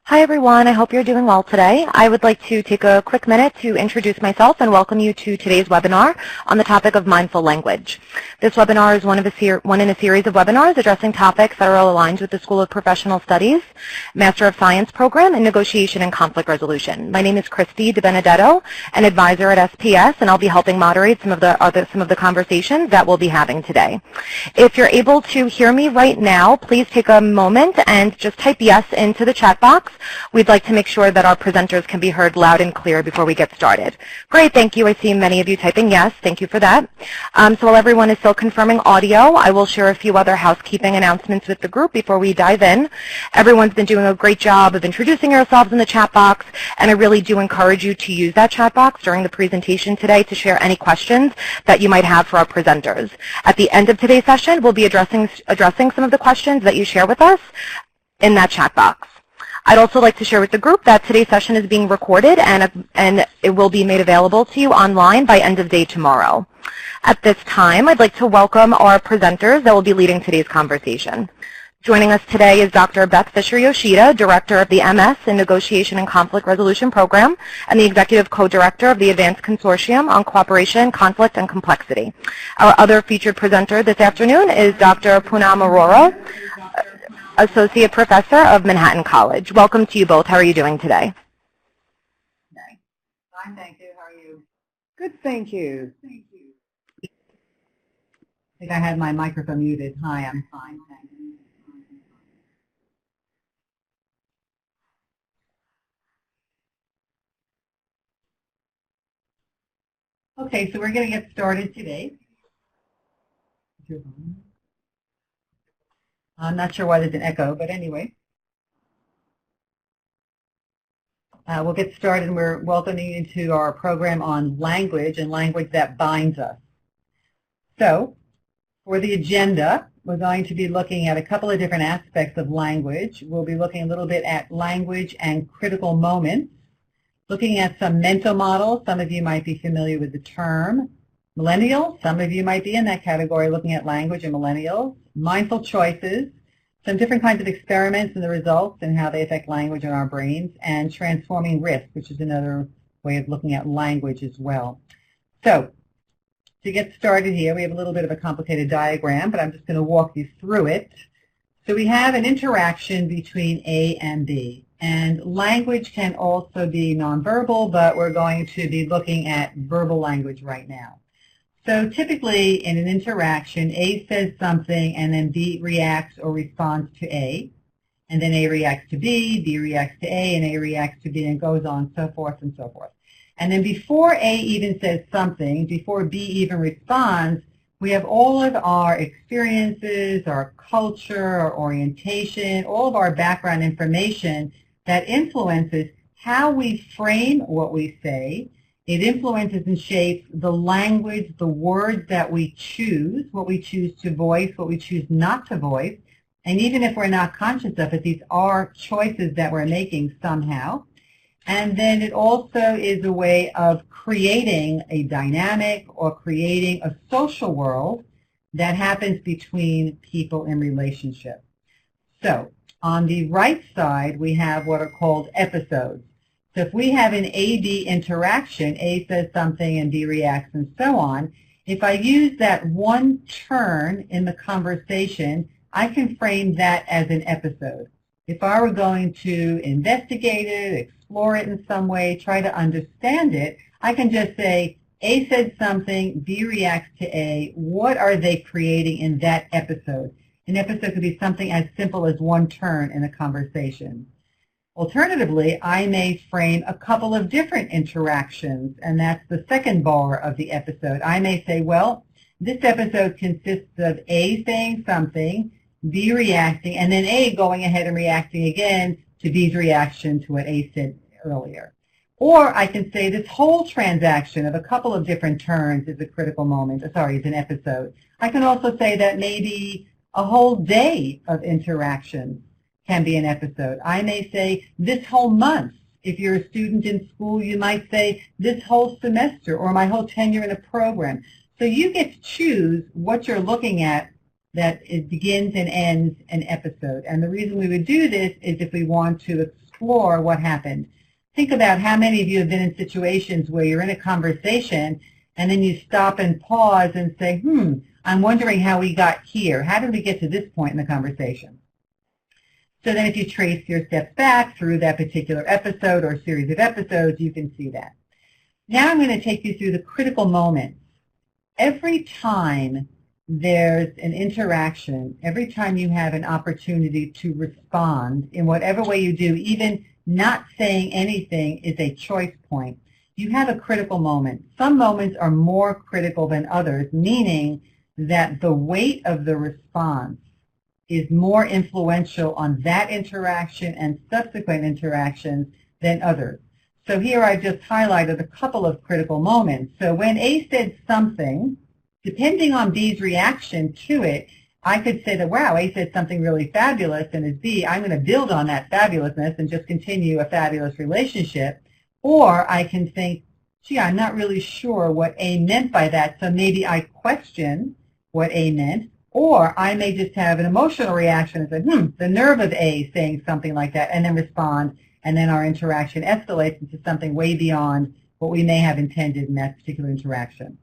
Hi everyone, I hope you're doing well today. I would like to take a quick minute to introduce myself and welcome you to today's webinar on the topic of mindful language. This webinar is one in a series of webinars addressing topics that are aligned with the School of Professional Studies, Master of Science program in Negotiation and Conflict Resolution. My name is Christy DiBenedetto, an advisor at SPS, and I'll be helping moderate some of the conversations that we'll be having today. If you're able to hear me right now, please take a moment and just type yes into the chat box. We'd like to make sure that our presenters can be heard loud and clear before we get started. Great, thank you. I see many of you typing yes. Thank you for that. So while everyone is still confirming audio, I will share a few other housekeeping announcements with the group before we dive in. Everyone's been doing a great job of introducing yourselves in the chat box, and I really do encourage you to use that chat box during the presentation today to share any questions that you might have for our presenters. At the end of today's session, we'll be addressing some of the questions that you share with us in that chat box. I'd also like to share with the group that today's session is being recorded and it will be made available to you online by end of day tomorrow. At this time, I'd like to welcome our presenters that will be leading today's conversation. Joining us today is Dr. Beth Fisher-Yoshida, Director of the MS in Negotiation and Conflict Resolution Program and the Executive Co-Director of the Advanced Consortium on Cooperation, Conflict, and Complexity. Our other featured presenter this afternoon is Dr. Poonam Arora, Associate Professor of Manhattan College. Welcome to you both. How are you doing today? Fine, thank you. How are you? Good, thank you. Thank you. I think I had my microphone muted. Hi, I'm fine, thank you. Okay, so we're going to get started today. I'm not sure why there's an echo, but anyway. We'll get started, and we're welcoming you to our program on language and language that binds us. So, for the agenda, we're going to be looking at a couple of different aspects of language. We'll be looking a little bit at language and critical moments, looking at some mental models. Some of you might be familiar with the term millennials. Some of you might be in that category looking at language and millennials. Mindful choices, some different kinds of experiments and the results and how they affect language in our brains, and transforming risk, which is another way of looking at language as well. So, to get started here, we have a little bit of a complicated diagram, but I'm just going to walk you through it. So we have an interaction between A and B, and language can also be nonverbal, but we're going to be looking at verbal language right now. So typically in an interaction, A says something and then B reacts or responds to A, and then A reacts to B reacts to A, and A reacts to B, and goes on, so forth and so forth. And then before A even says something, before B even responds, we have all of our experiences, our culture, our orientation, all of our background information that influences how we frame what we say. It influences and shapes the language, the words that we choose, what we choose to voice, what we choose not to voice. And even if we're not conscious of it, these are choices that we're making somehow. And then it also is a way of creating a dynamic or creating a social world that happens between people in relationship. So on the right side, we have what are called episodes. So if we have an A-B interaction, A says something and B reacts and so on, if I use that one turn in the conversation, I can frame that as an episode. If I were going to investigate it, explore it in some way, try to understand it, I can just say, A said something, B reacts to A. What are they creating in that episode? An episode could be something as simple as one turn in a conversation. Alternatively, I may frame a couple of different interactions, and that's the second bar of the episode. I may say, well, this episode consists of A saying something, B reacting, and then A going ahead and reacting again to B's reaction to what A said earlier. Or I can say this whole transaction of a couple of different turns is a critical moment, is an episode. I can also say that maybe a whole day of interactions can be an episode. I may say this whole month. If you're a student in school, you might say this whole semester or my whole tenure in a program. So you get to choose what you're looking at that it begins and ends an episode. And the reason we would do this is if we want to explore what happened. Think about how many of you have been in situations where you're in a conversation and then you stop and pause and say, I'm wondering how we got here. How did we get to this point in the conversation? So then if you trace your steps back through that particular episode or series of episodes, you can see that. Now I'm going to take you through the critical moments. Every time there's an interaction, every time you have an opportunity to respond in whatever way you do, even not saying anything is a choice point. You have a critical moment. Some moments are more critical than others, meaning that the weight of the response is more influential on that interaction and subsequent interactions than others. So here I just highlighted a couple of critical moments. So when A said something, depending on B's reaction to it, I could say that, wow, A said something really fabulous, and as B, I'm going to build on that fabulousness and just continue a fabulous relationship. Or I can think, gee, I'm not really sure what A meant by that, so maybe I question what A meant. Or I may just have an emotional reaction and say, the nerve of A saying something like that, and then respond, and then our interaction escalates into something way beyond what we may have intended in that particular interaction.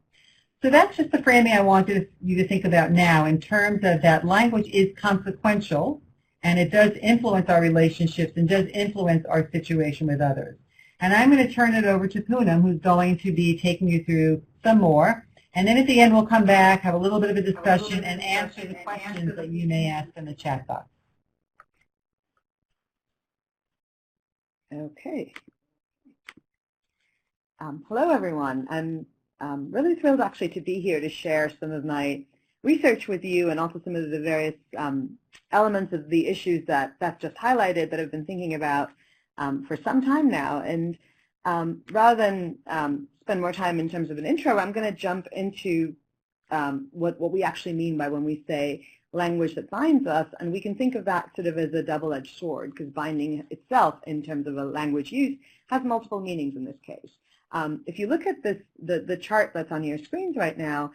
So that's just the framing I wanted you to think about now in terms of that language is consequential, and it does influence our relationships and does influence our situation with others. And I'm going to turn it over to Poonam, who's going to be taking you through some more. And then at the end, we'll come back, have a little bit of a discussion, and answer the questions that you may ask in the chat box. Okay. Hello, everyone. I'm really thrilled actually to be here to share some of my research with you and also some of the various elements of the issues that Beth just highlighted that I've been thinking about for some time now. And rather than spend more time in terms of an intro, I'm going to jump into what we actually mean by when we say language that binds us, and we can think of that sort of as a double-edged sword, because binding itself in terms of a language use has multiple meanings in this case. If you look at this, the chart that's on your screens right now,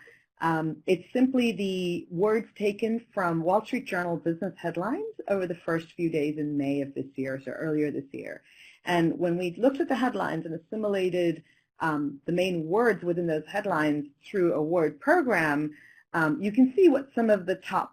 it's simply the words taken from Wall Street Journal business headlines over the first few days in May of this year, so earlier this year. And when we looked at the headlines and assimilated the main words within those headlines through a word program, you can see what some of the top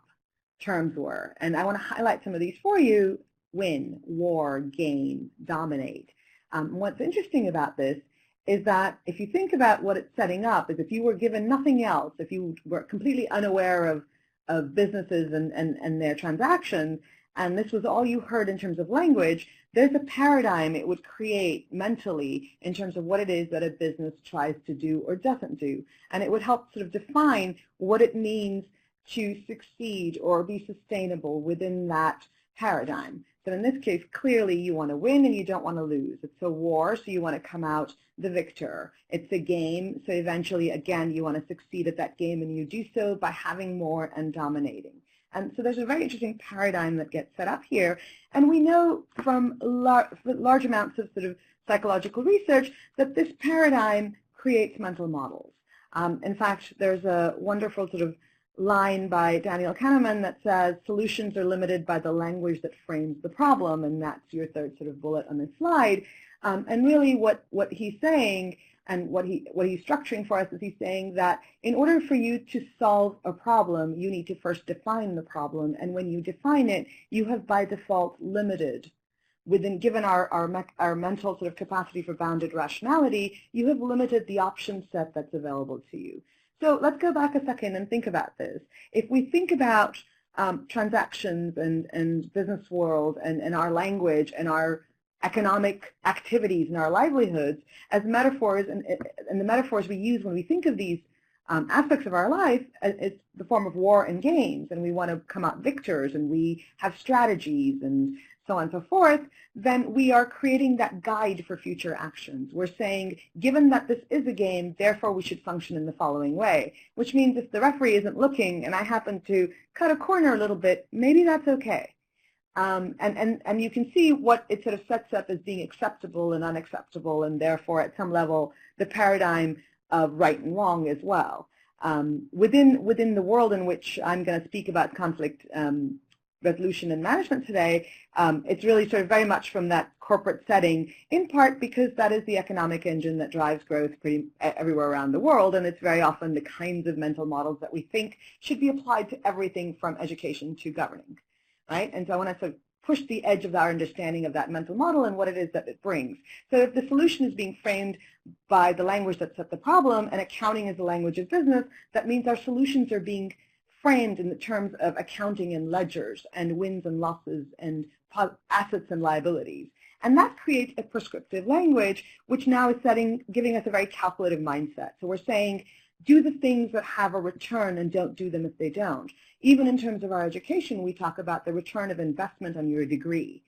terms were. And I want to highlight some of these for you: win, war, gain, dominate. What's interesting about this is that if you think about what it's setting up, is if you were given nothing else, if you were completely unaware of businesses and their transactions, and this was all you heard in terms of language, there's a paradigm it would create mentally in terms of what it is that a business tries to do or doesn't do. And it would help sort of define what it means to succeed or be sustainable within that paradigm. So in this case, clearly you want to win and you don't want to lose. It's a war, so you want to come out the victor. It's a game, so eventually, again, you want to succeed at that game, and you do so by having more and dominating. And so there's a very interesting paradigm that gets set up here. And we know from large amounts of sort of psychological research that this paradigm creates mental models. In fact, there's a wonderful sort of line by Daniel Kahneman that says solutions are limited by the language that frames the problem, and that's your third sort of bullet on this slide. And really what he's saying and what he's structuring for us is he's saying that in order for you to solve a problem, you need to first define the problem, and when you define it, you have by default limited. Given our mental sort of capacity for bounded rationality, you have limited the option set that's available to you. So let's go back a second and think about this. If we think about transactions and business world and our language and our economic activities and our livelihoods as metaphors, and the metaphors we use when we think of these aspects of our life, it's the form of war and gains, and we want to come out victors, and we have strategies and so on and so forth, then we are creating that guide for future actions. We're saying, given that this is a game, therefore we should function in the following way, which means if the referee isn't looking and I happen to cut a corner a little bit, maybe that's okay. And you can see what it sort of sets up as being acceptable and unacceptable, and therefore at some level the paradigm of right and wrong as well. Within the world in which I'm going to speak about conflict resolution and management today, it's really sort of very much from that corporate setting, in part because that is the economic engine that drives growth pretty everywhere around the world, and it's very often the kinds of mental models that we think should be applied to everything from education to governing, right? And so I want to sort of push the edge of our understanding of that mental model and what it is that it brings. So if the solution is being framed by the language that set the problem, and accounting is the language of business, that means our solutions are being framed in the terms of accounting and ledgers and wins and losses and assets and liabilities. And that creates a prescriptive language, which now is giving us a very calculative mindset. So we're saying, do the things that have a return and don't do them if they don't. Even in terms of our education, we talk about the return of investment on your degree.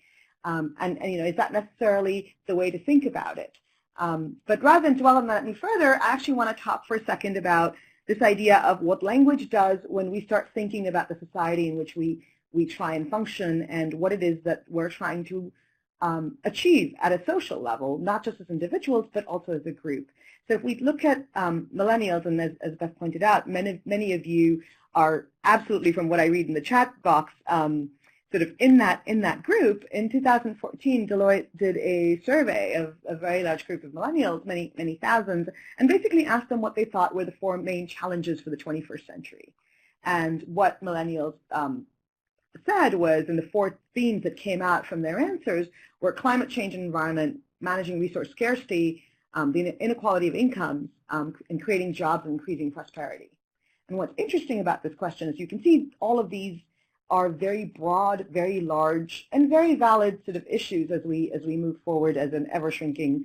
And is that necessarily the way to think about it? But rather than dwell on that any further, I actually want to talk for a second about this idea of what language does when we start thinking about the society in which we try and function, and what it is that we're trying to achieve at a social level, not just as individuals, but also as a group. So if we look at millennials, and as Beth pointed out, many of you are absolutely, from what I read in the chat box, sort of in that group. In 2014, Deloitte did a survey of a very large group of millennials, many thousands, and basically asked them what they thought were the 4 main challenges for the 21st century. And what millennials said was, and the 4 themes that came out from their answers were climate change and environment, managing resource scarcity, the inequality of incomes, and creating jobs and increasing prosperity. And what's interesting about this question is you can see all of these are very broad, very large, and very valid sort of issues as we move forward as an ever-shrinking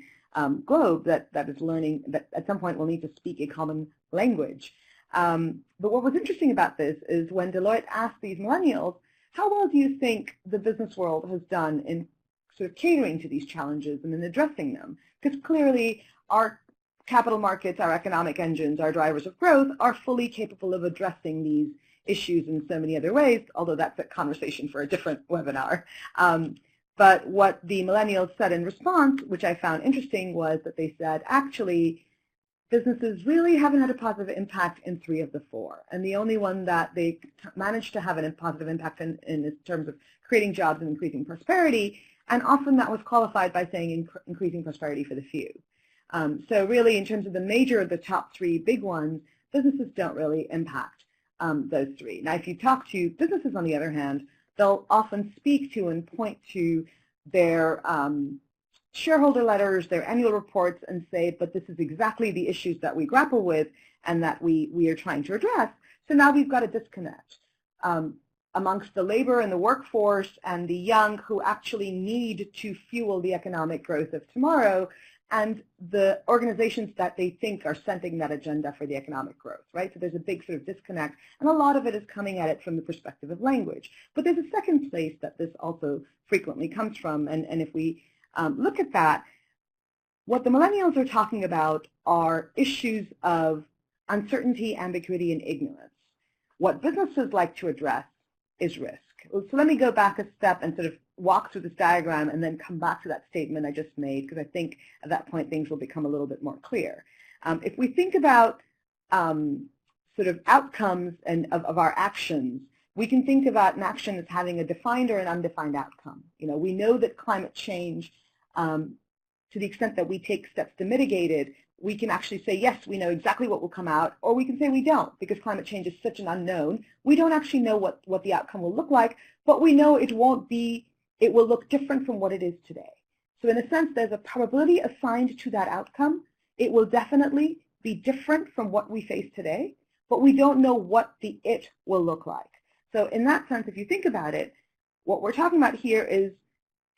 globe that is learning that at some point will need to speak a common language. But what was interesting about this is when Deloitte asked these millennials, how well do you think the business world has done in sort of catering to these challenges and in addressing them? Because clearly our capital markets, our economic engines, our drivers of growth are fully capable of addressing these issues in so many other ways, although that's a conversation for a different webinar. But what the millennials said in response, which I found interesting, was that they said, actually, businesses really haven't had a positive impact in 3 of the 4. And the only one that they managed to have a positive impact in terms of creating jobs and increasing prosperity, and often that was qualified by saying increasing prosperity for the few. So really, in terms of the major of the top 3 big ones, businesses don't really impact those 3. Now, if you talk to businesses, on the other hand, they'll often speak to and point to their shareholder letters, their annual reports, and say, but this is exactly the issues that we grapple with and that we are trying to address. So now we've got a disconnect amongst the labor and the workforce and the young who actually need to fuel the economic growth of tomorrow, and the organizations that they think are setting that agenda for the economic growth, right? So there's a big sort of disconnect, and a lot of it is coming at it from the perspective of language. But there's a second place that this also frequently comes from, and if we look at that, what the millennials are talking about are issues of uncertainty, ambiguity, and ignorance. What businesses like to address is risk. So let me go back a step and sort of walk through this diagram and then come back to that statement I just made, because I think at that point things will become a little bit more clear. If we think about sort of outcomes of our actions, we can think about an action as having a defined or an undefined outcome. We know that climate change, to the extent that we take steps to mitigate it, we can actually say, yes, we know exactly what will come out, or we can say we don't, because climate change is such an unknown. We don't actually know what the outcome will look like, but we know it will look different from what it is today. So in a sense, there's a probability assigned to that outcome. It will definitely be different from what we face today, but we don't know what the it will look like. So in that sense, if you think about it, what we're talking about here is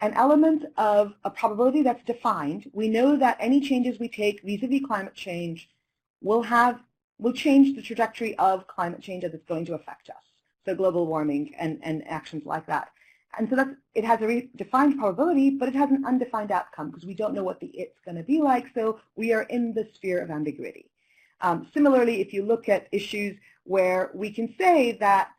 an element of a probability that's defined. We know that any changes we take vis-a-vis climate change will change the trajectory of climate change as it's going to affect us. So global warming and actions like that. And so it has a defined probability, but it has an undefined outcome because we don't know what the it's going to be like, so we are in the sphere of ambiguity. Similarly, if you look at issues where we can say that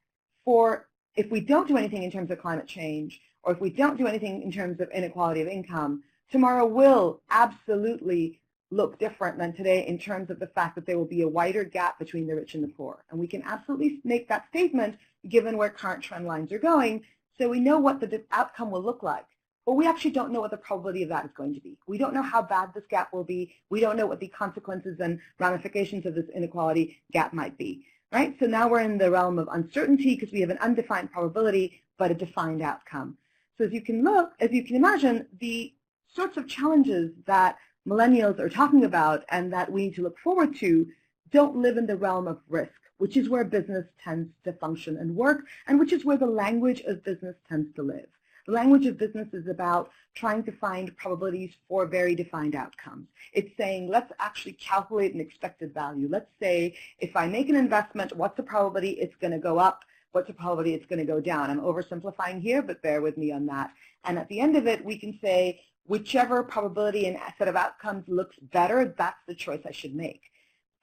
if we don't do anything in terms of climate change, or if we don't do anything in terms of inequality of income, tomorrow will absolutely look different than today in terms of the fact that there will be a wider gap between the rich and the poor. And we can absolutely make that statement given where current trend lines are going, So we know what the outcome will look like, but we actually don't know what the probability of that is going to be. We don't know how bad this gap will be. We don't know what the consequences and ramifications of this inequality gap might be, right? So now we're in the realm of uncertainty because we have an undefined probability, but a defined outcome. So as you can imagine, the sorts of challenges that millennials are talking about and that we need to look forward to don't live in the realm of risk, which is where business tends to function and work, and which is where the language of business tends to live. The language of business is about trying to find probabilities for very defined outcomes. It's saying, let's actually calculate an expected value. Let's say, if I make an investment, what's the probability it's going to go up? What's the probability it's going to go down? I'm oversimplifying here, but bear with me on that. And at the end of it, we can say, whichever probability and set of outcomes looks better, that's the choice I should make.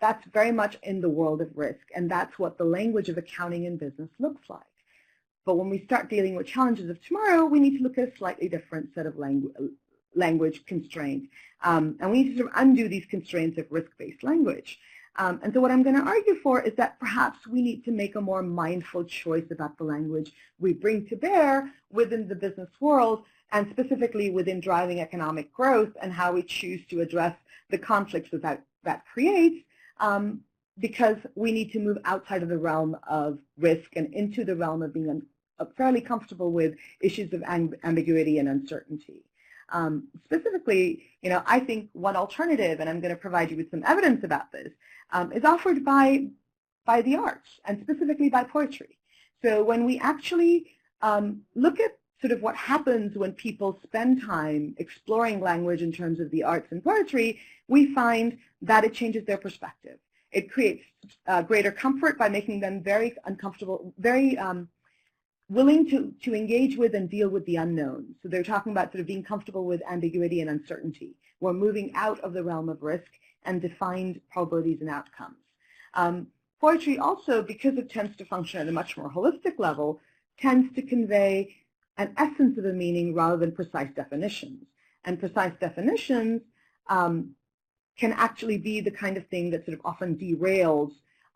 That's very much in the world of risk, and that's what the language of accounting and business looks like. But when we start dealing with challenges of tomorrow, we need to look at a slightly different set of language constraints. And we need to sort of undo these constraints of risk-based language. And so what I'm going to argue for is that perhaps we need to make a more mindful choice about the language we bring to bear within the business world, and specifically within driving economic growth and how we choose to address the conflicts that creates, because we need to move outside of the realm of risk and into the realm of being fairly comfortable with issues of ambiguity and uncertainty. Specifically, I think one alternative, and I'm going to provide you with some evidence about this, is offered by the arts, and specifically by poetry. So when we actually look at sort of what happens when people spend time exploring language in terms of the arts and poetry, we find that it changes their perspective. It creates greater comfort by making them very uncomfortable, very willing to engage with and deal with the unknown. So they're talking about sort of being comfortable with ambiguity and uncertainty. We're moving out of the realm of risk and defined probabilities and outcomes. Poetry also, because it tends to function at a much more holistic level, tends to convey an essence of a meaning rather than precise definitions. And precise definitions can actually be the kind of thing that sort of often derails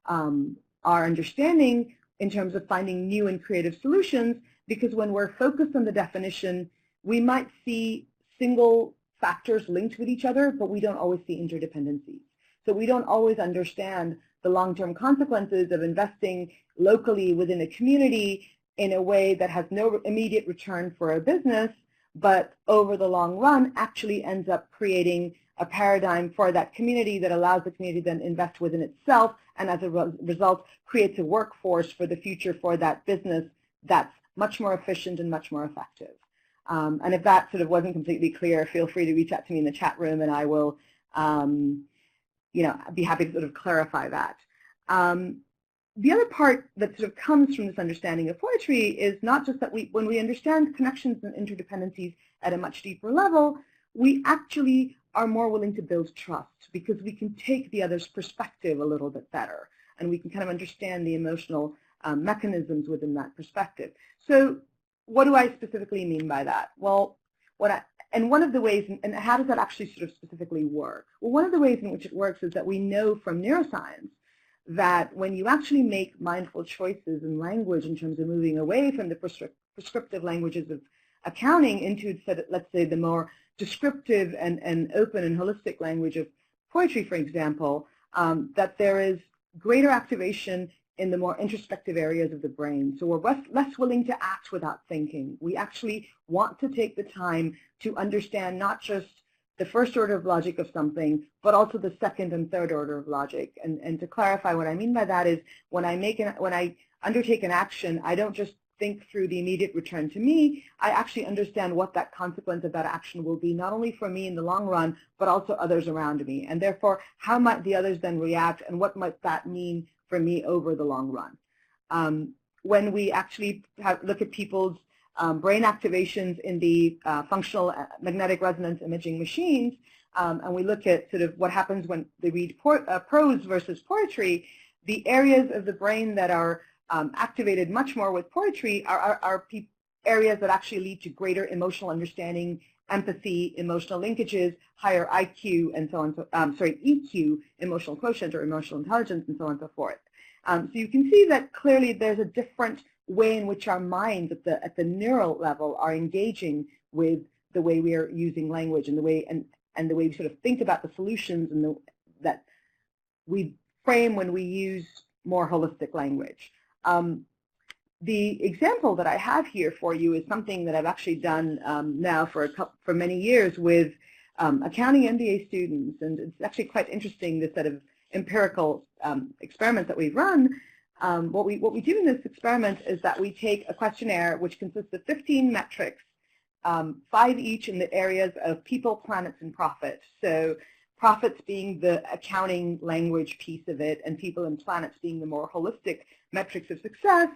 our understanding in terms of finding new and creative solutions, because when we're focused on the definition, we might see single factors linked with each other, but we don't always see interdependencies. So we don't always understand the long-term consequences of investing locally within a community in a way that has no immediate return for a business, but over the long run actually ends up creating a paradigm for that community that allows the community to then invest within itself, and as a result creates a workforce for the future for that business that's much more efficient and much more effective. And if that sort of wasn't completely clear, feel free to reach out to me in the chat room, and I will be happy to sort of clarify that. The other part that sort of comes from this understanding of poetry is not just that when we understand connections and interdependencies at a much deeper level, we actually are more willing to build trust, because we can take the other's perspective a little bit better, and we can kind of understand the emotional mechanisms within that perspective. So what do I specifically mean by that? Well, one of the ways, and how does that actually sort of specifically work? Well, one of the ways in which it works is that we know from neuroscience that when you actually make mindful choices in language in terms of moving away from the prescriptive languages of accounting into, let's say, the more descriptive and open and holistic language of poetry, for example, that there is greater activation in the more introspective areas of the brain. So we're less willing to act without thinking. We actually want to take the time to understand not just the first order of logic of something, but also the second and third order of logic. And to clarify what I mean by that is when I undertake an action, I don't just think through the immediate return to me. I actually understand what that consequence of that action will be, not only for me in the long run, but also others around me. And therefore, how might the others then react, and what might that mean for me over the long run? When we actually look at people's brain activations in the functional magnetic resonance imaging machines, and we look at sort of what happens when they read prose versus poetry, the areas of the brain that are activated much more with poetry are areas that actually lead to greater emotional understanding, empathy, emotional linkages, higher IQ, and so on. EQ, emotional quotient or emotional intelligence, and so on and so forth. So you can see that clearly there's a different way in which our minds at the neural level are engaging with the way we are using language and the way we sort of think about the solutions and that we frame when we use more holistic language. The example that I have here for you is something that I've actually done now for many years with accounting MBA students, and it's actually quite interesting, this set of empirical experiments that we've run. What we do in this experiment is that we take a questionnaire which consists of 15 metrics, 5 each in the areas of people, planets, and profit. So profits being the accounting language piece of it, and people and planets being the more holistic metrics of success,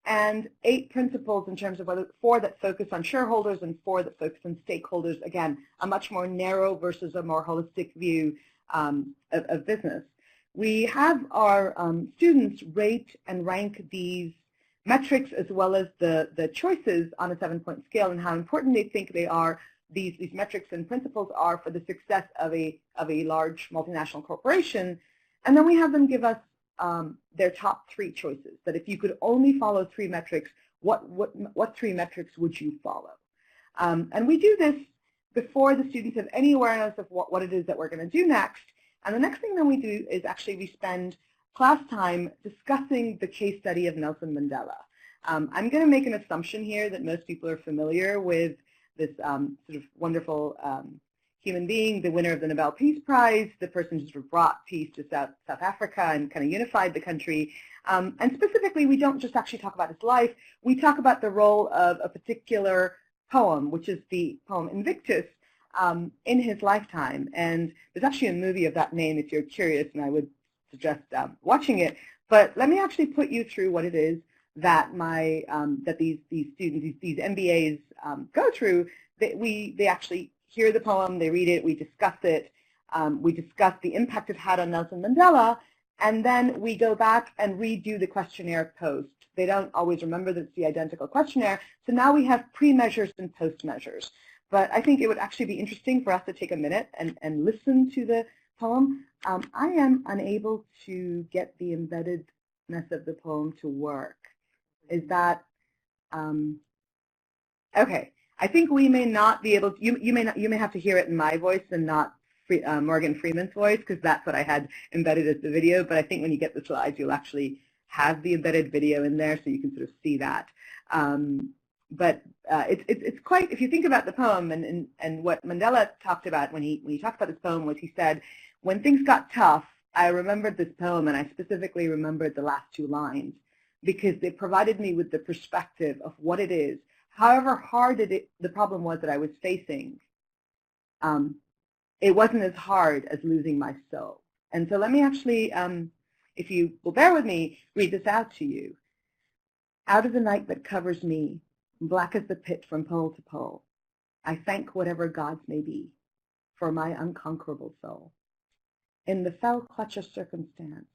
and 8 principles in terms of 4 that focus on shareholders and 4 that focus on stakeholders. Again, a much more narrow versus a more holistic view of business. We have our students rate and rank these metrics as well as the choices on a 7-point scale and how important they think they are, these metrics and principles are for the success of a large multinational corporation. And then we have them give us their top 3 choices, that if you could only follow 3 metrics, what 3 metrics would you follow? And we do this before the students have any awareness of what it is that we're going to do next. And the next thing that we do is actually we spend class time discussing the case study of Nelson Mandela. I'm going to make an assumption here that most people are familiar with this sort of wonderful human being, the winner of the Nobel Peace Prize, the person who sort of brought peace to South Africa and kind of unified the country. And specifically, we don't just actually talk about his life. We talk about the role of a particular poem, which is the poem Invictus, in his lifetime. And there's actually a movie of that name if you're curious, and I would suggest watching it. But let me actually put you through what it is that these students, these MBAs go through. They actually hear the poem, they read it, we discuss it, we discuss the impact it had on Nelson Mandela, and then we go back and redo the questionnaire post. They don't always remember that it's the identical questionnaire, so now we have pre-measures and post-measures. But I think it would actually be interesting for us to take a minute and listen to the poem. I am unable to get the embeddedness of the poem to work. Is that, okay. I think we may not be able to, you may have to hear it in my voice and not Morgan Freeman's voice, because that's what I had embedded as the video, but I think when you get the slides you'll actually have the embedded video in there so you can sort of see that. But it's quite, if you think about the poem and what Mandela talked about when he talked about this poem was he said, when things got tough, I remembered this poem and I specifically remembered the last 2 lines because they provided me with the perspective of what it is. However hard the problem was that I was facing, it wasn't as hard as losing my soul. And so let me actually, if you will bear with me, read this out to you. Out of the night that covers me, black as the pit from pole to pole, I thank whatever gods may be for my unconquerable soul. In the fell clutch of circumstance,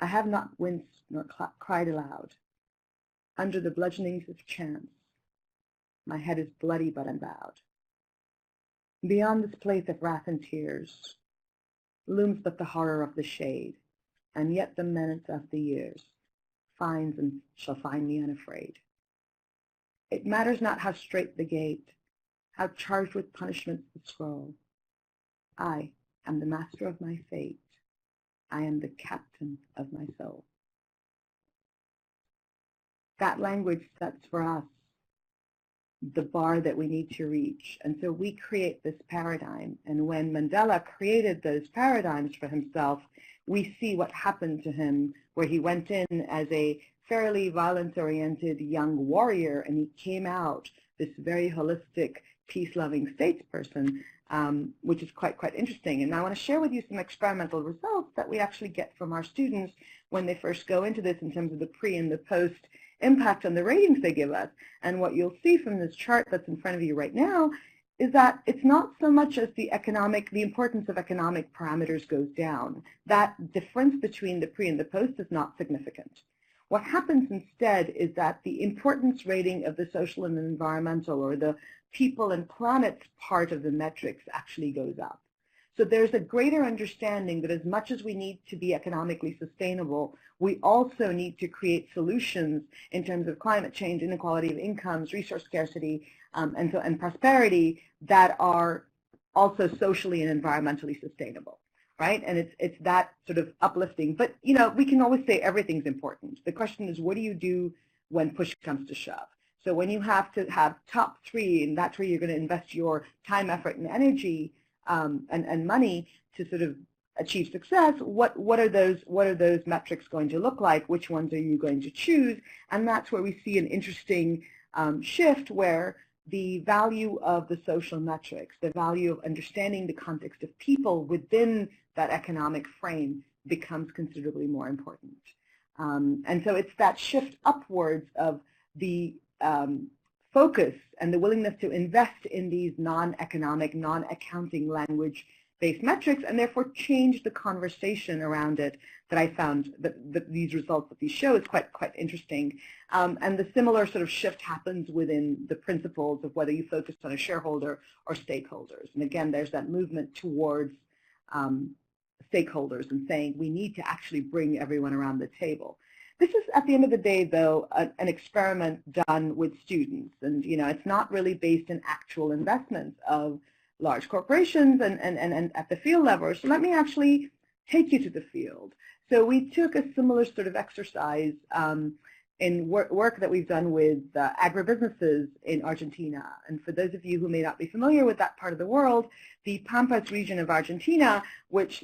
I have not winced nor cried aloud. Under the bludgeonings of chance, my head is bloody but unbowed. Beyond this place of wrath and tears looms but the horror of the shade, and yet the menace of the years finds and shall find me unafraid. It matters not how straight the gate, how charged with punishments the scroll. I am the master of my fate. I am the captain of my soul. That language sets for us the bar that we need to reach. And so we create this paradigm. And when Mandela created those paradigms for himself, we see what happened to him, where he went in as a fairly violence-oriented young warrior, and he came out this very holistic, peace-loving statesperson, which is quite interesting. And I want to share with you some experimental results that we actually get from our students when they first go into this in terms of the pre and the post impact on the ratings they give us. And what you'll see from this chart that's in front of you right now is that it's not so much as the importance of economic parameters goes down. That difference between the pre and the post is not significant. What happens instead is that the importance rating of the social and environmental, or the people and planet part of the metrics, actually goes up. So there's a greater understanding that as much as we need to be economically sustainable, we also need to create solutions in terms of climate change, inequality of incomes, resource scarcity, and prosperity that are also socially and environmentally sustainable, right? And it's that sort of uplifting. But, you know, we can always say everything's important. The question is, what do you do when push comes to shove? So when you have to have top three, and that's where you're going to invest your time, effort, and energy and money to sort of achieve success, what are those metrics going to look like? Which ones are you going to choose? And that's where we see an interesting shift where the value of the social metrics, the value of understanding the context of people within that economic frame becomes considerably more important. And so it's that shift upwards of the focus and the willingness to invest in these non-economic, non-accounting language-based metrics, and therefore change the conversation around it, that I found that these results that these show is quite interesting. And the similar sort of shift happens within the principles of whether you focus on a shareholder or stakeholders. And again, there's that movement towards stakeholders and saying we need to actually bring everyone around the table. This is, at the end of the day, though, an experiment done with students. And, you know, it's not really based in actual investments of large corporations and at the field level. So let me actually take you to the field. So we took a similar sort of exercise in work that we've done with agribusinesses in Argentina. And for those of you who may not be familiar with that part of the world, the Pampas region of Argentina, which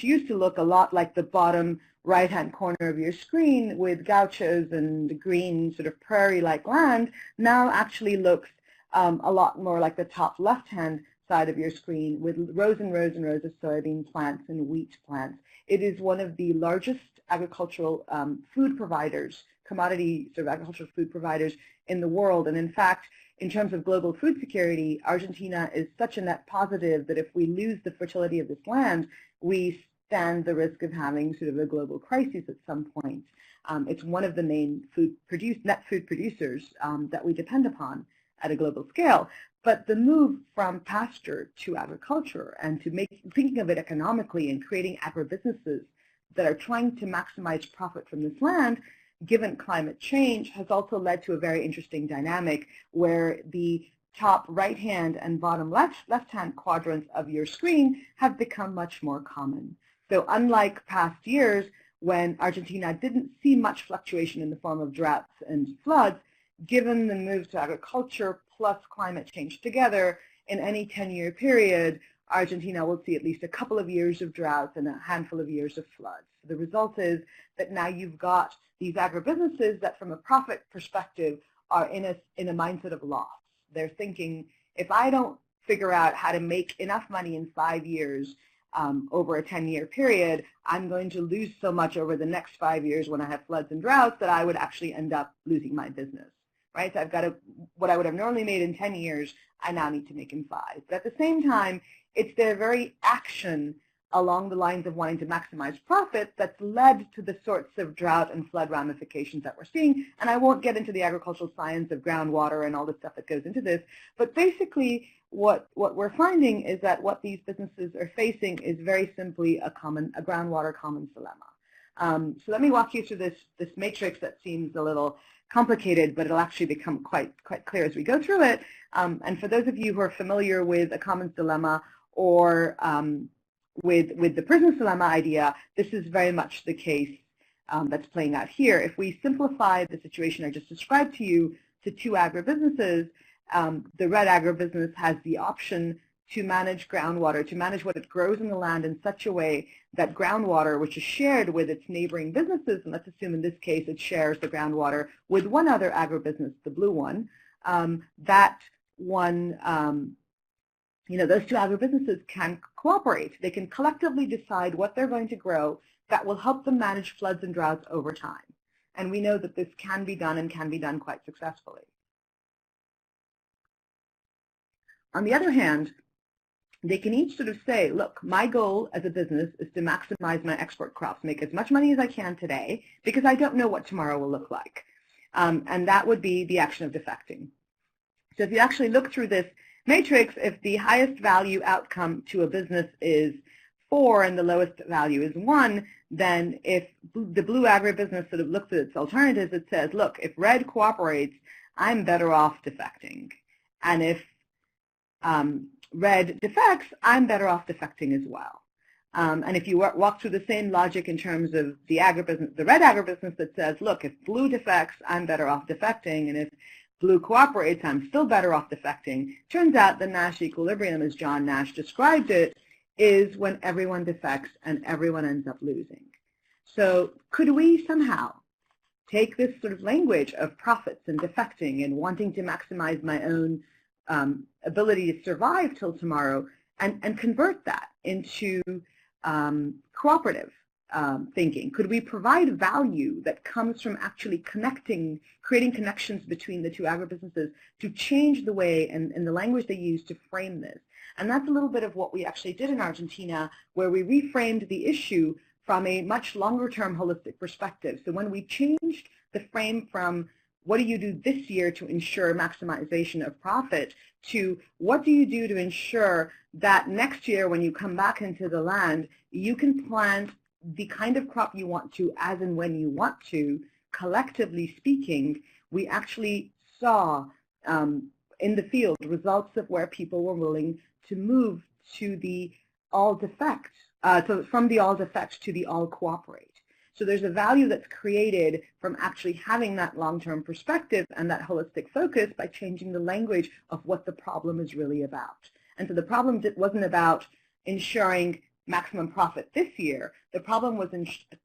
used to look a lot like the bottom right-hand corner of your screen with gauchos and green sort of prairie-like land, now actually looks a lot more like the top left-hand side of your screen with rows and rows and rows of soybean plants and wheat plants. It is one of the largest agricultural food providers, commodity sort of agricultural food providers in the world. And in fact, in terms of global food security, Argentina is such a net positive that if we lose the fertility of this land, we stand the risk of having sort of a global crisis at some point. It's one of the main net food producers that we depend upon at a global scale. But the move from pasture to agriculture and to thinking of it economically and creating agribusinesses that are trying to maximize profit from this land, given climate change, has also led to a very interesting dynamic where the top right-hand and bottom left-hand quadrants of your screen have become much more common. So unlike past years when Argentina didn't see much fluctuation in the form of droughts and floods, given the move to agriculture plus climate change together, in any 10-year period, Argentina will see at least a couple of years of droughts and a handful of years of floods. The result is that now you've got these agribusinesses that from a profit perspective are in a mindset of loss. They're thinking, if I don't figure out how to make enough money in 5 years over a 10-year period, I'm going to lose so much over the next 5 years when I have floods and droughts that I would actually end up losing my business. Right? So I've got what I would have normally made in 10 years, I now need to make in 5. But at the same time, it's their very action along the lines of wanting to maximize profit that's led to the sorts of drought and flood ramifications that we're seeing. And I won't get into the agricultural science of groundwater and all the stuff that goes into this, but basically what we're finding is that what these businesses are facing is very simply a groundwater commons dilemma. So let me walk you through this matrix that seems a little complicated, but it'll actually become quite clear as we go through it. And for those of you who are familiar with a commons dilemma or with the prison's dilemma idea, this is very much the case that's playing out here. If we simplify the situation I just described to you to 2 agribusinesses, the red agribusiness has the option to manage groundwater, to manage what it grows in the land in such a way that groundwater, which is shared with its neighboring businesses, and let's assume in this case it shares the groundwater with one other agribusiness, the blue one, that one, those 2 agribusinesses can cooperate. They can collectively decide what they're going to grow that will help them manage floods and droughts over time. And we know that this can be done and can be done quite successfully. On the other hand, they can each sort of say, look, my goal as a business is to maximize my export crops, make as much money as I can today, because I don't know what tomorrow will look like. And that would be the action of defecting. So if you actually look through this matrix, if the highest value outcome to a business is 4 and the lowest value is 1, then if the blue agribusiness sort of looks at its alternatives, it says, look, if red cooperates, I'm better off defecting. And if red defects, I'm better off defecting as well. And if you walk through the same logic in terms of the agribusiness, the red agribusiness that says, look, if blue defects, I'm better off defecting, and if blue cooperates, I'm still better off defecting. Turns out the Nash equilibrium, as John Nash described it, is when everyone defects and everyone ends up losing. So could we somehow take this sort of language of profits and defecting and wanting to maximize my own ability to survive till tomorrow and convert that into cooperative thinking? Could we provide value that comes from actually creating connections between the two agribusinesses to change the way and the language they use to frame this? And that's a little bit of what we actually did in Argentina, where we reframed the issue from a much longer-term holistic perspective. So when we changed the frame from what do you do this year to ensure maximization of profit to what do you do to ensure that next year when you come back into the land, you can plant the kind of crop you want to as and when you want to, collectively speaking, we actually saw in the field results of where people were willing to move to the all defect, so from the all defect to the all cooperate. So there's a value that's created from actually having that long-term perspective and that holistic focus by changing the language of what the problem is really about. And so the problem wasn't about ensuring maximum profit this year. The problem was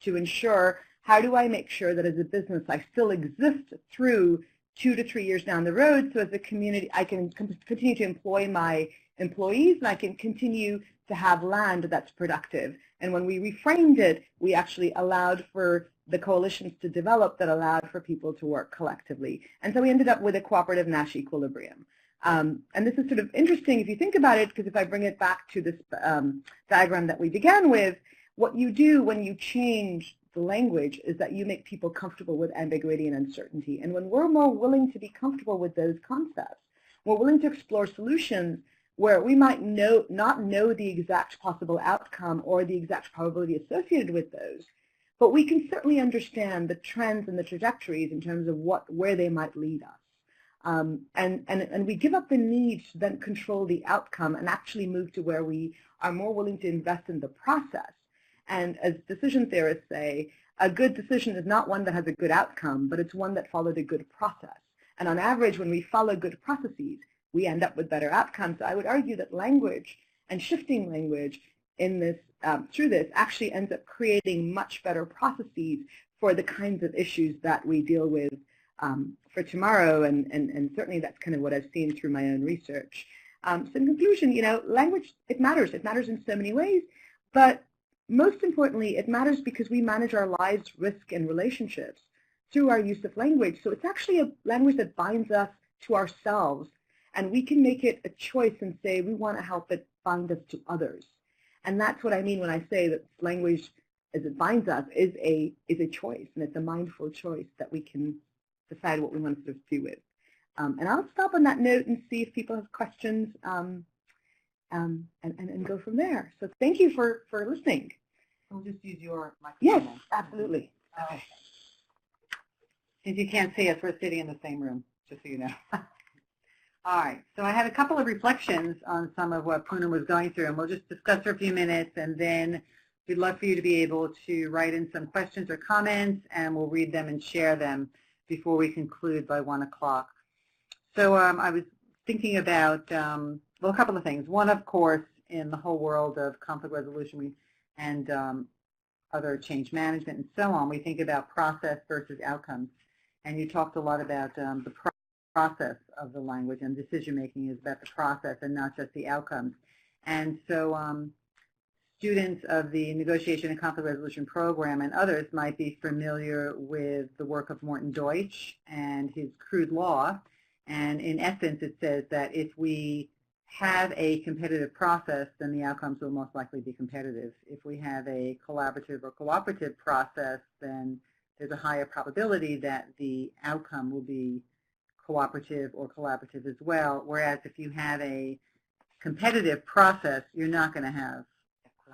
to ensure, how do I make sure that as a business I still exist through 2 to 3 years down the road, so as a community I can continue to employ my employees and I can continue to have land that's productive. And when we reframed it, we actually allowed for the coalitions to develop that allowed for people to work collectively. And so we ended up with a cooperative Nash equilibrium. And this is sort of interesting if you think about it, because if I bring it back to this diagram that we began with, what you do when you change the language is that you make people comfortable with ambiguity and uncertainty. And when we're more willing to be comfortable with those concepts, we're willing to explore solutions where we might not know the exact possible outcome or the exact probability associated with those, but we can certainly understand the trends and the trajectories in terms of where they might lead us. And we give up the need to then control the outcome and actually move to where we are more willing to invest in the process. And as decision theorists say, a good decision is not one that has a good outcome, but it's one that followed a good process. And on average, when we follow good processes, we end up with better outcomes. So I would argue that language and shifting language in this, through this actually ends up creating much better processes for the kinds of issues that we deal with for tomorrow, and certainly that's kind of what I've seen through my own research. So in conclusion, language, it matters. It matters in so many ways, but most importantly, it matters because we manage our lives, risk, and relationships through our use of language. So it's actually a language that binds us to ourselves, and we can make it a choice and say we want to help it bind us to others. And that's what I mean when I say that language, as it binds us, is a choice, and it's a mindful choice that we can decide what we want to do with. And I'll stop on that note and see if people have questions and go from there. So thank you for listening. We'll just use your microphone. Yes, then. absolutely. Okay. Since you can't see us, we're sitting in the same room, just so you know. All right, so I had a couple of reflections on some of what Poonam was going through, and we'll just discuss for a few minutes, and then we'd love for you to be able to write in some questions or comments, and we'll read them and share them before we conclude by 1 o'clock. So I was thinking about, well, a couple of things. One, of course, in the whole world of conflict resolution and other change management and so on, we think about process versus outcomes. And you talked a lot about the process of the language, and decision-making is about the process and not just the outcomes. And so students of the Negotiation and Conflict Resolution Program and others might be familiar with the work of Morton Deutsch and his crude law. And in essence, it says that if we have a competitive process, then the outcomes will most likely be competitive. If we have a collaborative or cooperative process, then there's a higher probability that the outcome will be cooperative or collaborative as well, whereas if you have a competitive process, you're not going to have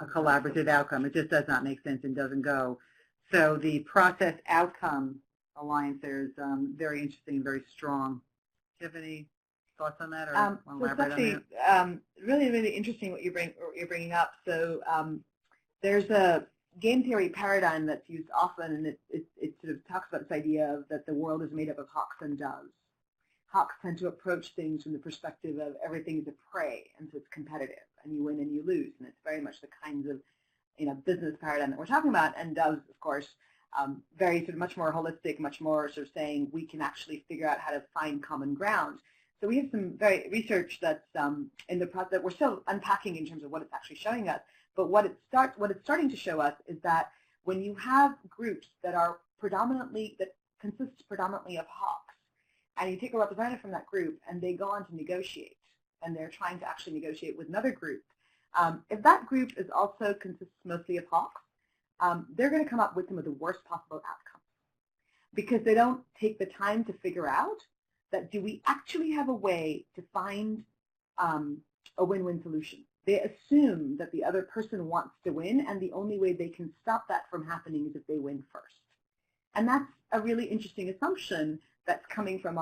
a collaborative outcome. It just does not make sense and doesn't go. So the process outcome alliance there is very interesting, very strong. Do you have any thoughts on that, or so it's actually really, really interesting what you're bringing up. So there's a game theory paradigm that's used often, and it sort of talks about this idea of that the world is made up of hawks and doves. Hawks tend to approach things from the perspective of everything is a prey, and so it's competitive, and you win and you lose, and it's very much the kinds of business paradigm that we're talking about. And doves, of course, very sort of much more holistic, much more sort of saying we can actually figure out how to find common ground. So we have some very research that's in the process that we're still unpacking in terms of what it's actually showing us. But what it's starting to show us is that when you have groups that consist predominantly of hawks, and you take a representative from that group and they go on to negotiate, and they're trying to actually negotiate with another group, if that group also consists mostly of hawks, they're going to come up with some of the worst possible outcomes because they don't take the time to figure out that do we actually have a way to find a win-win solution. They assume that the other person wants to win, and the only way they can stop that from happening is if they win first. And that's a really interesting assumption that's coming from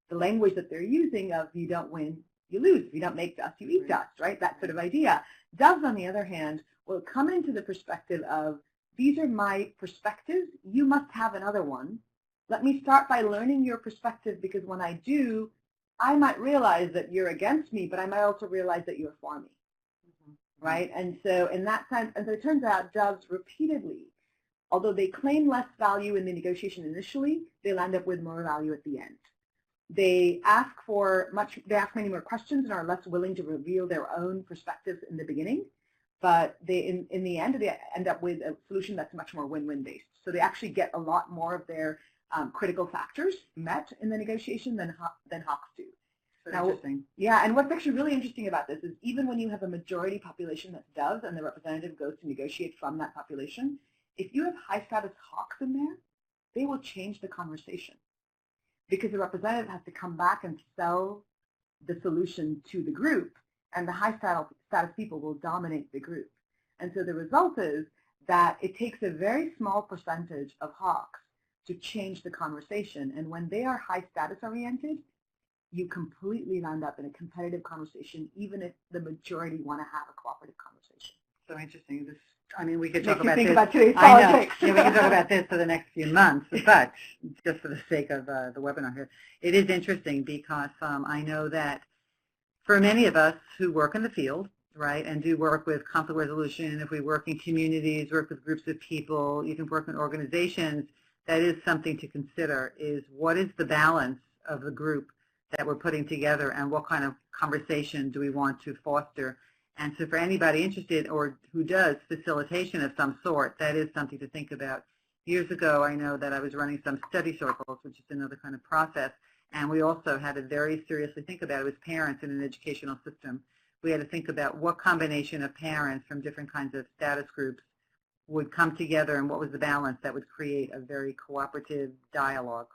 the language that they're using of you don't win, you lose. If you don't make dust, you eat dust, right? That sort of idea. Doves, on the other hand, will come into the perspective of these are my perspectives. You must have another one. Let me start by learning your perspective, because when I do, I might realize that you're against me, but I might also realize that you're for me. Right? And so in that sense, and so it turns out doves repeatedly, although they claim less value in the negotiation initially, they land up with more value at the end. They ask many more questions and are less willing to reveal their own perspectives in the beginning, but in the end, they end up with a solution that's much more win-win based. So they actually get a lot more of their critical factors met in the negotiation than hawks do. Now, interesting. Yeah, and what's actually really interesting about this is even when you have a majority population that's doves and the representative goes to negotiate from that population, if you have high-status hawks in there, they will change the conversation because the representative has to come back and sell the solution to the group, and the high-status people will dominate the group. And so the result is that it takes a very small percentage of hawks to change the conversation, and when they are high-status oriented, you completely land up in a competitive conversation, even if the majority want to have a cooperative conversation. So interesting. We could talk about this. About today's politics. I know. Yeah, we can talk about this for the next few months, but just for the sake of the webinar here, it is interesting because I know that for many of us who work in the field, right, and do work with conflict resolution, if we work in communities, work with groups of people, even work in organizations, that is something to consider, is what is the balance of the group that we're putting together and what kind of conversation do we want to foster. And so for anybody interested or who does facilitation of some sort, that is something to think about. Years ago, I know that I was running some study circles, which is another kind of process, and we also had to very seriously think about it with parents in an educational system. We had to think about what combination of parents from different kinds of status groups would come together and what was the balance that would create a very cooperative dialogue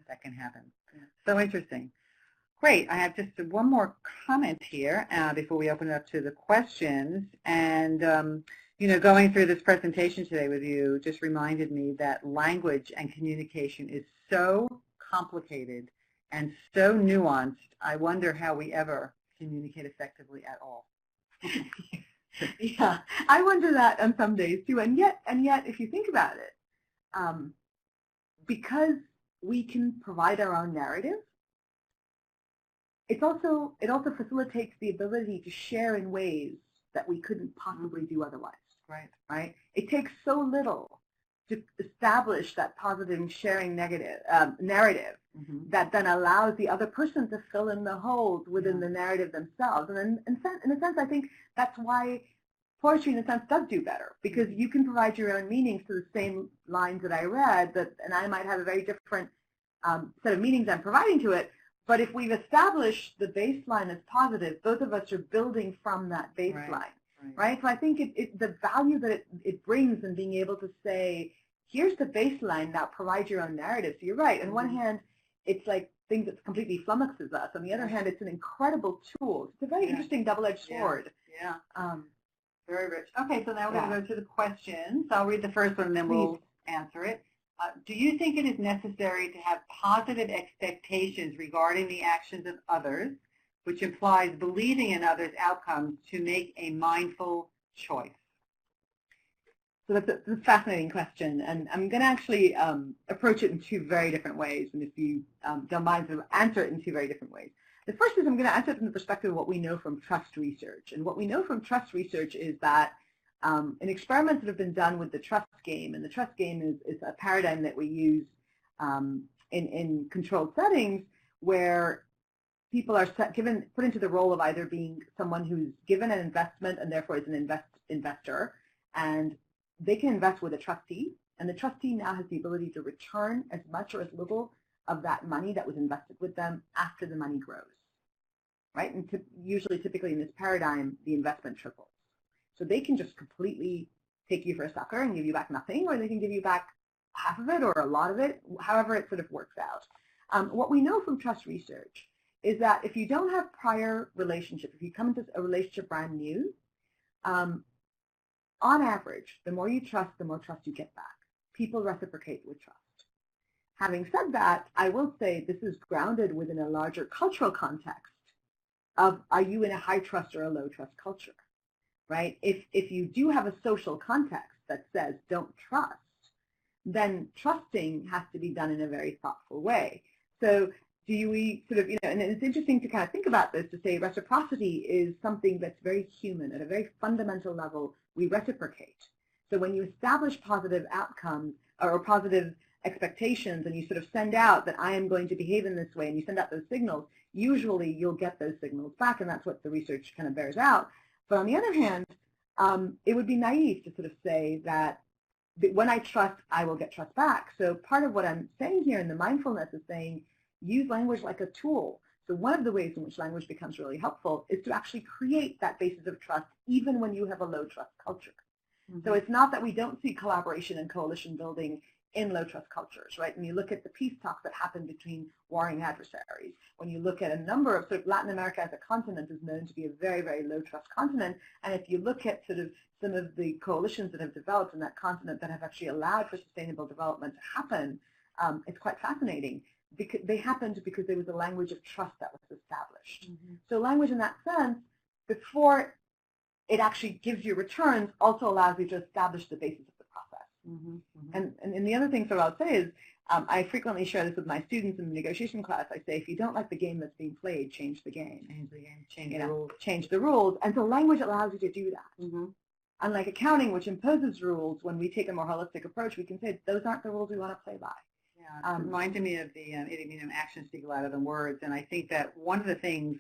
that can happen. Yeah. So interesting. Great. I have just one more comment here before we open it up to the questions. And, going through this presentation today with you just reminded me that language and communication is so complicated and so nuanced. I wonder how we ever communicate effectively at all. Yeah, I wonder that on some days too. And yet, if you think about it, because we can provide our own narrative, it also facilitates the ability to share in ways that we couldn't possibly do otherwise. Right? It takes so little to establish that positive sharing narrative that then allows the other person to fill in the holes within the narrative themselves. And in a sense, I think that's why poetry, in a sense, does do better, because you can provide your own meanings to the same lines that I read, and I might have a very different set of meanings I'm providing to it. But if we've established the baseline as positive, both of us are building from that baseline. Right? So I think the value that it brings in being able to say, here's the baseline, now provide your own narrative. So you're right. On one hand, it's like things that completely flummoxes us. On the other hand, it's an incredible tool. It's a very interesting double-edged sword. Yeah. Very rich. Okay, so now we're going to go to the questions. I'll read the first one and then we'll answer it. Do you think it is necessary to have positive expectations regarding the actions of others, which implies believing in others' outcomes to make a mindful choice? So that's a fascinating question, and I'm going to actually approach it in two very different ways, and if you don't mind, to answer it in two very different ways. The first is I'm going to answer it from the perspective of what we know from trust research, and what we know from trust research is that in experiments that have been done with the trust game, and the trust game is a paradigm that we use in controlled settings where people are put into the role of either being someone who's given an investment and therefore is an investor, and they can invest with a trustee, and the trustee now has the ability to return as much or as little of that money that was invested with them after the money grows, right? And typically in this paradigm, the investment triples. So they can just completely take you for a sucker and give you back nothing, or they can give you back half of it or a lot of it, however it sort of works out. What we know from trust research is that if you don't have prior relationship, if you come into a relationship brand new, on average, the more you trust, the more trust you get back. People reciprocate with trust. Having said that, I will say this is grounded within a larger cultural context of are you in a high trust or a low trust culture, right? If you do have a social context that says don't trust, then trusting has to be done in a very thoughtful way. So do we sort of, and it's interesting to kind of think about this to say reciprocity is something that's very human. At a very fundamental level, we reciprocate. So when you establish positive outcomes or positive expectations and you sort of send out that I am going to behave in this way and you send out those signals, usually you'll get those signals back, and that's what the research kind of bears out. But on the other hand, it would be naive to sort of say that when I trust, I will get trust back. So part of what I'm saying here in the mindfulness is saying use language like a tool. So one of the ways in which language becomes really helpful is to actually create that basis of trust even when you have a low trust culture. Mm-hmm. So it's not that we don't see collaboration and coalition building in low trust cultures, right? When you look at the peace talks that happen between warring adversaries, when you look at a number of, sort of Latin America as a continent is known to be a very, very low trust continent, and if you look at sort of some of the coalitions that have developed in that continent that have actually allowed for sustainable development to happen, it's quite fascinating. Because they happened because there was a language of trust that was established. Mm-hmm. So language in that sense, before it actually gives you returns, also allows you to establish the basis of the process. Mm-hmm. Mm-hmm. And the other thing, so I'll say is, I frequently share this with my students in the negotiation class. I say, if you don't like the game that's being played, change the game. Change the game. Change the rules. Change the rules. And so language allows you to do that. Mm-hmm. Unlike accounting, which imposes rules, when we take a more holistic approach, we can say, those aren't the rules we want to play by. Yeah, it reminded me of the actions speak louder than words, and I think that one of the things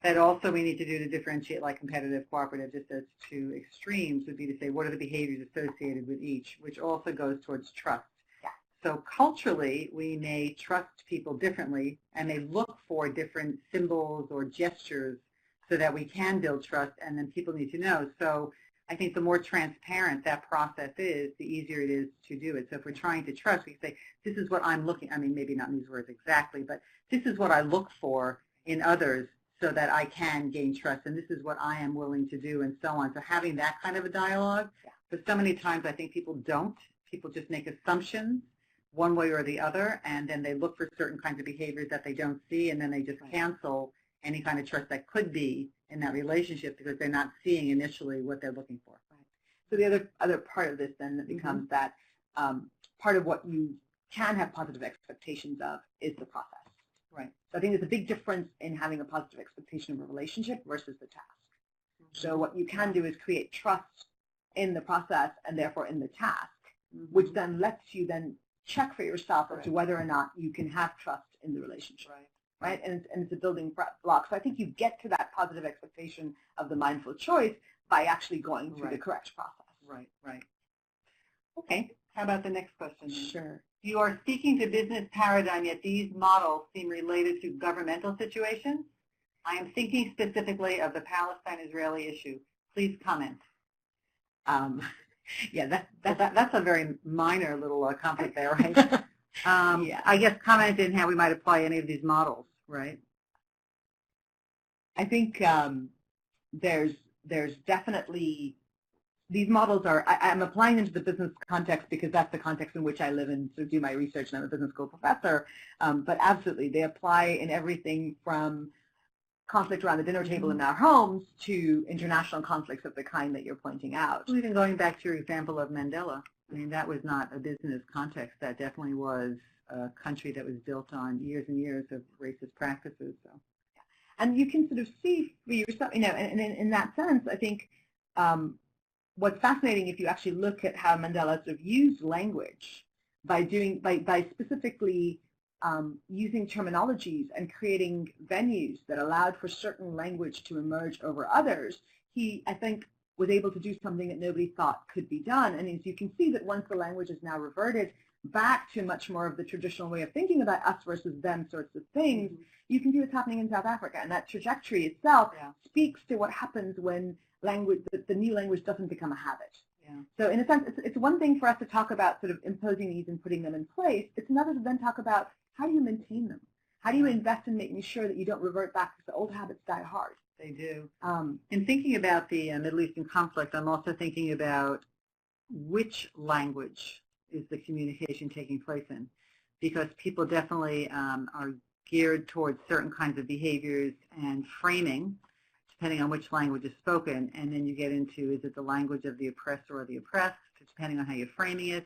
that also we need to do to differentiate like competitive, cooperative, just as two extremes, would be to say what are the behaviors associated with each, which also goes towards trust. Yeah. So culturally, we may trust people differently and may look for different symbols or gestures so that we can build trust, and then people need to know. So I think the more transparent that process is, the easier it is to do it. So if we're trying to trust, we say, this is what I'm looking, I mean, maybe not in these words exactly, but this is what I look for in others so that I can gain trust, and this is what I am willing to do, and so on. So having that kind of a dialogue, but so many times I think people don't. People just make assumptions one way or the other, and then they look for certain kinds of behaviors that they don't see, and then they just cancel any kind of trust that could be in that relationship because they're not seeing initially what they're looking for. Right. So the other part of this then that becomes that part of what you can have positive expectations of is the process. Right. So I think there's a big difference in having a positive expectation of a relationship versus the task. Mm-hmm. So what you can do is create trust in the process and therefore in the task, which then lets you then check for yourself as to whether or not you can have trust in the relationship. Right. Right? And it's a building block. So I think you get to that positive expectation of the mindful choice by actually going through the correct process. Right, right. Okay, how about the next question? Sure. You are speaking to business paradigm, yet these models seem related to governmental situations. I am thinking specifically of the Palestine-Israeli issue. Please comment. Yeah, that's a very minor little conflict there, right? Yeah. I guess commented in how we might apply any of these models, right? I think there's definitely, these models are, I'm applying them to the business context because that's the context in which I live and sort of do my research, and I'm a business school professor, but absolutely, they apply in everything from conflict around the dinner table in our homes to international conflicts of the kind that you're pointing out. Even going back to your example of Mandela, I mean, that was not a business context. That definitely was a country that was built on years and years of racist practices. So. And you can sort of see for yourself, you know, and in that sense, I think what's fascinating if you actually look at how Mandela sort of used language by specifically using terminologies and creating venues that allowed for certain language to emerge over others, he, I think, was able to do something that nobody thought could be done. And as you can see that once the language is now reverted back to much more of the traditional way of thinking about us versus them sorts of things, you can see what's happening in South Africa. And that trajectory itself speaks to what happens when language, the new language doesn't become a habit. Yeah. So in a sense, it's one thing for us to talk about sort of imposing these and putting them in place. It's another to then talk about how do you maintain them? How do you invest in making sure that you don't revert back because the old habits die hard? They do. In thinking about the Middle Eastern conflict, I'm also thinking about which language is the communication taking place in, because people definitely are geared towards certain kinds of behaviors and framing, depending on which language is spoken, and then you get into, is it the language of the oppressor or the oppressed, depending on how you're framing it,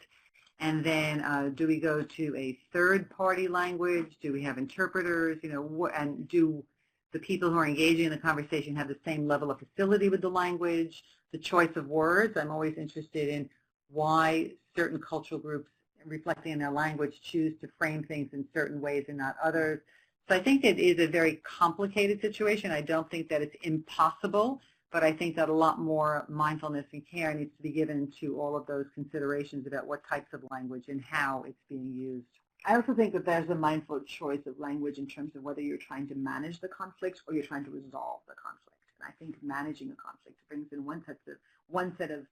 and then do we go to a third-party language? Do we have interpreters? You know, and do the people who are engaging in the conversation have the same level of facility with the language? The choice of words, I'm always interested in why certain cultural groups, reflecting in their language, choose to frame things in certain ways and not others. So I think it is a very complicated situation. I don't think that it's impossible, but I think that a lot more mindfulness and care needs to be given to all of those considerations about what types of language and how it's being used. I also think that there's a mindful choice of language in terms of whether you're trying to manage the conflict or you're trying to resolve the conflict. And I think managing a conflict brings in one set of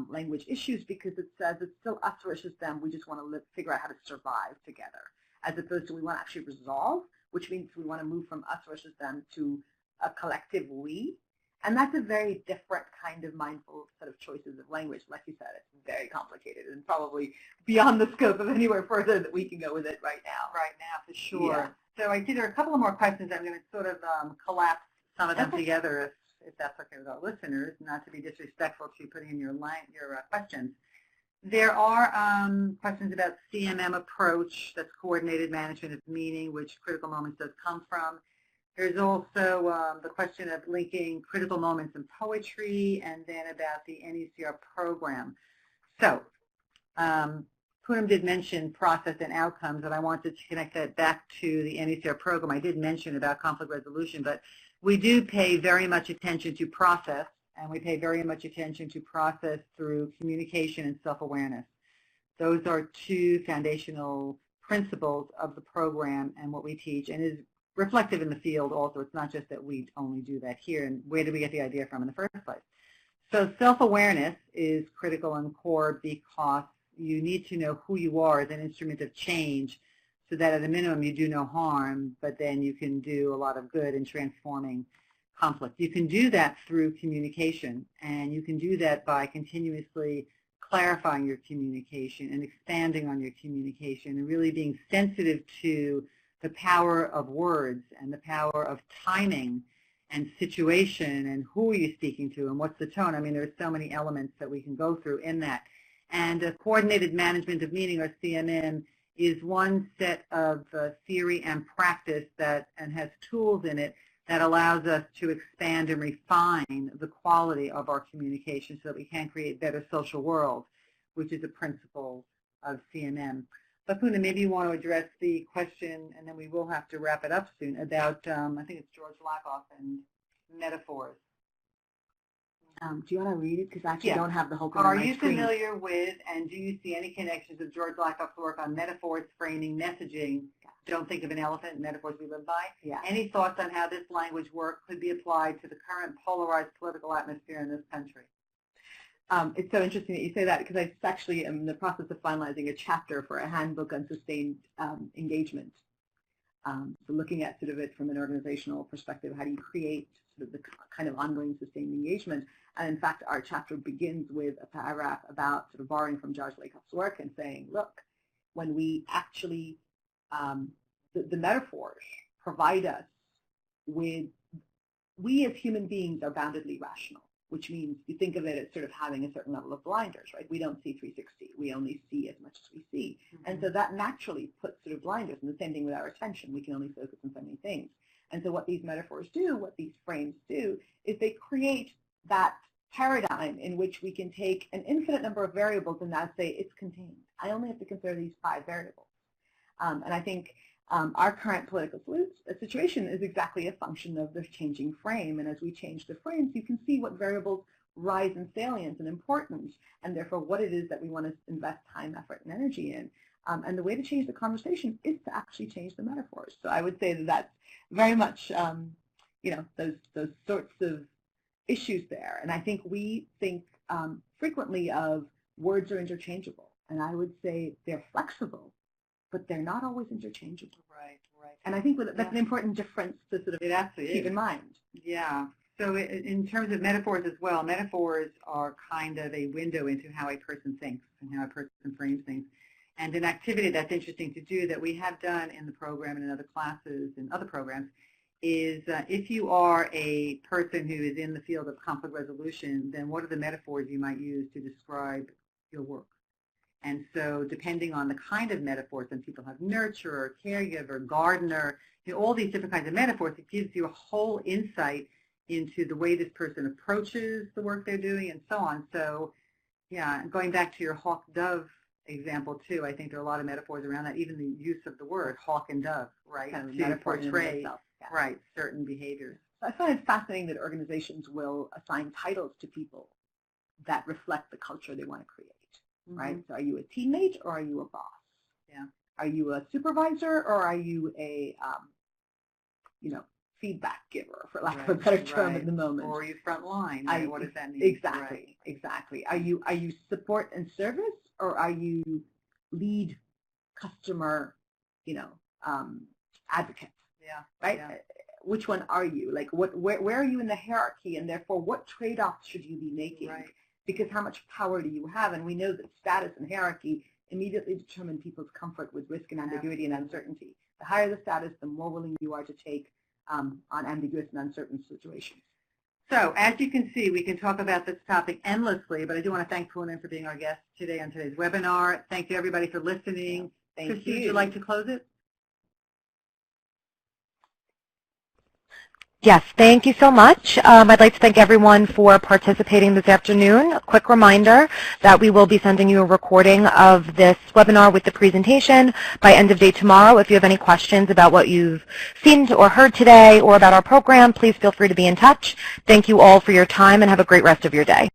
language issues because it says it's still us versus them. We just want to figure out how to survive together, as opposed to we want to actually resolve, which means we want to move from us versus them to a collective we. And that's a very different kind of mindful set of choices of language. Like you said, it's very complicated and probably beyond the scope of anywhere further that we can go with it right now. Right now, for sure. Yeah. So I see there are a couple of more questions. I'm going to sort of collapse some of them together if that's okay with our listeners, not to be disrespectful to putting in your questions. There are questions about CMM approach, that's coordinated management of meaning, which critical moments does come from. There's also the question of linking critical moments in poetry, and then about the NECR program. So Poonam did mention process and outcomes, and I wanted to connect that back to the NECR program. I did mention about conflict resolution, but we do pay very much attention to process, and we pay very much attention to process through communication and self-awareness. Those are two foundational principles of the program and what we teach, and is reflective in the field also. It's not just that we only do that here, and where did we get the idea from in the first place? So self-awareness is critical and core because you need to know who you are as an instrument of change, so that at a minimum you do no harm, but then you can do a lot of good in transforming conflict. You can do that through communication, and you can do that by continuously clarifying your communication and expanding on your communication and really being sensitive to the power of words and the power of timing and situation and who are you speaking to and what's the tone. I mean, there's so many elements that we can go through in that. And a coordinated management of meaning, or CMM, is one set of theory and practice that and has tools in it that allows us to expand and refine the quality of our communication so that we can create better social worlds, which is a principle of CMM. But Poonam, maybe you want to address the question, and then we will have to wrap it up soon, about, I think it's George Lakoff and metaphors. Do you want to read it? Because I actually don't have the whole thing Are on my you screen. familiar with, and do you see any connections of George Lakoff's work on metaphors, framing, messaging? Don't think of an elephant, metaphors we live by. Yeah. Any thoughts on how this language work could be applied to the current polarized political atmosphere in this country? It's so interesting that you say that, because I actually am in the process of finalizing a chapter for a handbook on sustained engagement. So looking at sort of it from an organizational perspective, how do you create sort of the kind of ongoing sustained engagement? And in fact, our chapter begins with a paragraph about sort of borrowing from George Lakoff's work and saying, look, when we actually, the metaphors provide us with, we as human beings are boundedly rational, which means you think of it as sort of having a certain level of blinders, right? We don't see 360. We only see as much as we see. Mm-hmm. And so that naturally puts sort of blinders, and the same thing with our attention. We can only focus on so many things. And so what these metaphors do, what these frames do, is they create that paradigm in which we can take an infinite number of variables and now say it's contained. I only have to consider these 5 variables. And I think our current political situation is exactly a function of this changing frame. And as we change the frames, you can see what variables rise in salience and importance, and therefore what it is that we want to invest time, effort, and energy in. And the way to change the conversation is to actually change the metaphors. So I would say that that's very much, you know, those sorts of issues there. And I think we think frequently of words are interchangeable. And I would say they're flexible, but they're not always interchangeable. Right, right. And I think that's an important difference to sort of keep in mind. Yeah. So in terms of metaphors as well, metaphors are kind of a window into how a person thinks and how a person frames things. And an activity that's interesting to do that we have done in the program and in other classes and other programs is if you are a person who is in the field of conflict resolution, then what are the metaphors you might use to describe your work? And so depending on the kind of metaphors, and people have nurturer, caregiver, gardener, you know, all these different kinds of metaphors, it gives you a whole insight into the way this person approaches the work they're doing and so on. So yeah, going back to your hawk-dove example too, I think there are a lot of metaphors around that, even the use of the word hawk and dove, right, kind of to portray right, certain behaviors. I find it fascinating that organizations will assign titles to people that reflect the culture they want to create. Right? So are you a teammate or are you a boss? Yeah. Are you a supervisor or are you a, you know, feedback giver, for lack of a better term at the moment? Or are you frontline? Right? What does that mean? Exactly, exactly. Are you support and service, or are you lead customer, you know, advocate? Yeah. Right? Yeah. Which one are you? Like, where are you in the hierarchy, and therefore what trade-offs should you be making? Right. Because how much power do you have? And we know that status and hierarchy immediately determine people's comfort with risk and ambiguity and uncertainty. The higher the status, the more willing you are to take on ambiguous and uncertain situations. So as you can see, we can talk about this topic endlessly, but I do want to thank Poonen for being our guest today on today's webinar. Thank you, everybody, for listening. Thank Christy, you. would you like to close it? Yes, thank you so much. I'd like to thank everyone for participating this afternoon. A quick reminder that we will be sending you a recording of this webinar with the presentation by end of day tomorrow. If you have any questions about what you've seen or heard today or about our program, please feel free to be in touch. Thank you all for your time and have a great rest of your day.